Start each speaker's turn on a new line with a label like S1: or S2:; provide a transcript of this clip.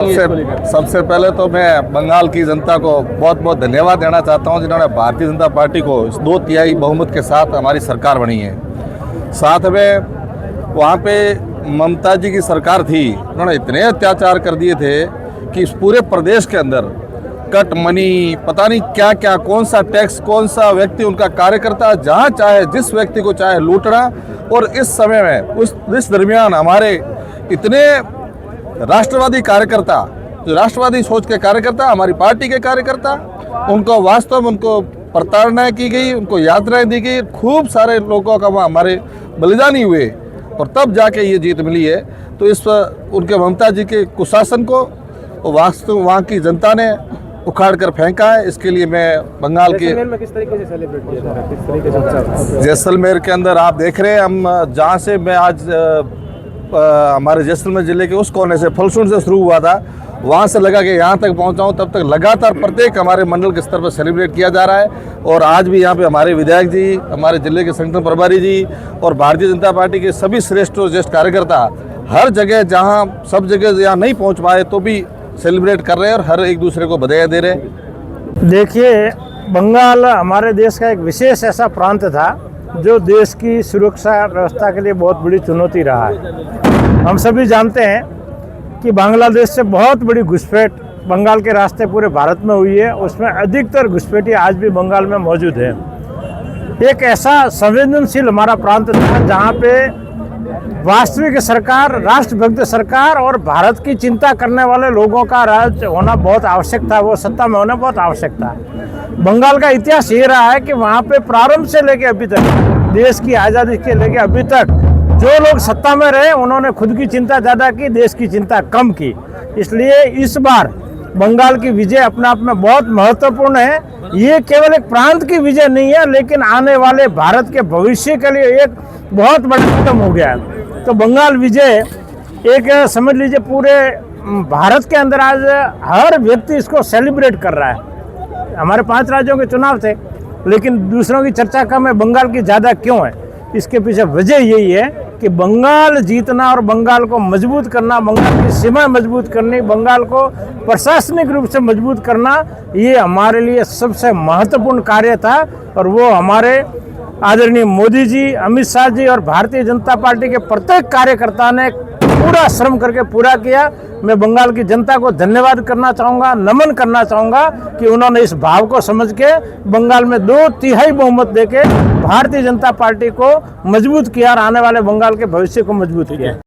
S1: सबसे पहले तो मैं बंगाल की जनता को बहुत बहुत धन्यवाद देना चाहता हूं, जिन्होंने भारतीय जनता पार्टी को 2/3 बहुमत के साथ हमारी सरकार बनी है। साथ में वहां पे ममता जी की सरकार थी, उन्होंने इतने अत्याचार कर दिए थे कि इस पूरे प्रदेश के अंदर कट मनी, पता नहीं क्या क्या, कौन सा टैक्स, कौन सा व्यक्ति उनका कार्यकर्ता जहां चाहे जिस व्यक्ति को चाहे लूटना। और इस समय में इस दरमियान हमारे इतने राष्ट्रवादी कार्यकर्ता, जो राष्ट्रवादी सोच के कार्यकर्ता, हमारी पार्टी के कार्यकर्ता, उनको वास्तव में उनको प्रताड़ना की गई, उनको यातनाएं दी गई, खूब सारे लोगों का वहाँ हमारे बलिदानी हुए और तब जाके ये जीत मिली है। तो इस उनके ममता जी के कुशासन को वास्तव वहाँ की जनता ने उखाड़ कर फेंका है। इसके लिए मैं बंगाल के
S2: जैसलमेर में किस तरीके से सेलिब्रेट किया जा रहा है, किस तरीके से?
S1: जैसलमेर के अंदर आप देख रहे हैं, हम जहाँ से मैं आज हमारे जैसलमेर जिले के उस कोने से फलसून से शुरू हुआ था, वहाँ से लगा कि यहाँ तक पहुँचा हूँ, तब तक लगातार प्रत्येक हमारे मंडल के स्तर पर सेलिब्रेट किया जा रहा है। और आज भी यहाँ पे हमारे विधायक जी, हमारे जिले के संगठन प्रभारी जी और भारतीय जनता पार्टी के सभी श्रेष्ठ और ज्येष्ठ कार्यकर्ता हर जगह, जहाँ सब जगह यहाँ नहीं पहुँच पाए तो भी सेलिब्रेट कर रहे हैं और हर एक दूसरे को बधाई दे रहे हैं।
S2: देखिए, बंगाल हमारे देश का एक विशेष ऐसा प्रांत था जो देश की सुरक्षा व्यवस्था के लिए बहुत बड़ी चुनौती रहा है। हम सभी जानते हैं कि बांग्लादेश से बहुत बड़ी घुसपैठ बंगाल के रास्ते पूरे भारत में हुई है, उसमें अधिकतर घुसपैठी आज भी बंगाल में मौजूद है। एक ऐसा संवेदनशील हमारा प्रांत था जहाँ पे वास्तविक सरकार, राष्ट्रभक्त सरकार और भारत की चिंता करने वाले लोगों का राज होना बहुत आवश्यक था, वो सत्ता में होना बहुत आवश्यक था। बंगाल का इतिहास ये रहा है कि वहाँ पे प्रारंभ से लेके अभी तक, देश की आज़ादी के लेके अभी तक जो लोग सत्ता में रहे उन्होंने खुद की चिंता ज़्यादा की, देश की चिंता कम की। इसलिए इस बार बंगाल की विजय अपने आप में बहुत महत्वपूर्ण है। ये केवल एक प्रांत की विजय नहीं है, लेकिन आने वाले भारत के भविष्य के लिए एक बहुत बड़ा कदम हो गया है। तो बंगाल विजय एक समझ लीजिए पूरे भारत के अंदर आज हर व्यक्ति इसको सेलिब्रेट कर रहा है। हमारे 5 राज्यों के चुनाव थे, लेकिन दूसरों की चर्चा कम है, बंगाल की ज़्यादा क्यों है? इसके पीछे वजह यही है कि बंगाल जीतना और बंगाल को मजबूत करना, बंगाल की सीमा मजबूत करनी, बंगाल को प्रशासनिक रूप से मजबूत करना, ये हमारे लिए सबसे महत्वपूर्ण कार्य था। और वो हमारे आदरणीय मोदी जी, अमित शाह जी और भारतीय जनता पार्टी के प्रत्येक कार्यकर्ता ने पूरा श्रम करके पूरा किया। मैं बंगाल की जनता को धन्यवाद करना चाहूँगा, नमन करना चाहूँगा कि उन्होंने इस भाव को समझ के बंगाल में 2/3 बहुमत देके भारतीय जनता पार्टी को मजबूत किया और आने वाले बंगाल के भविष्य को मजबूत किया।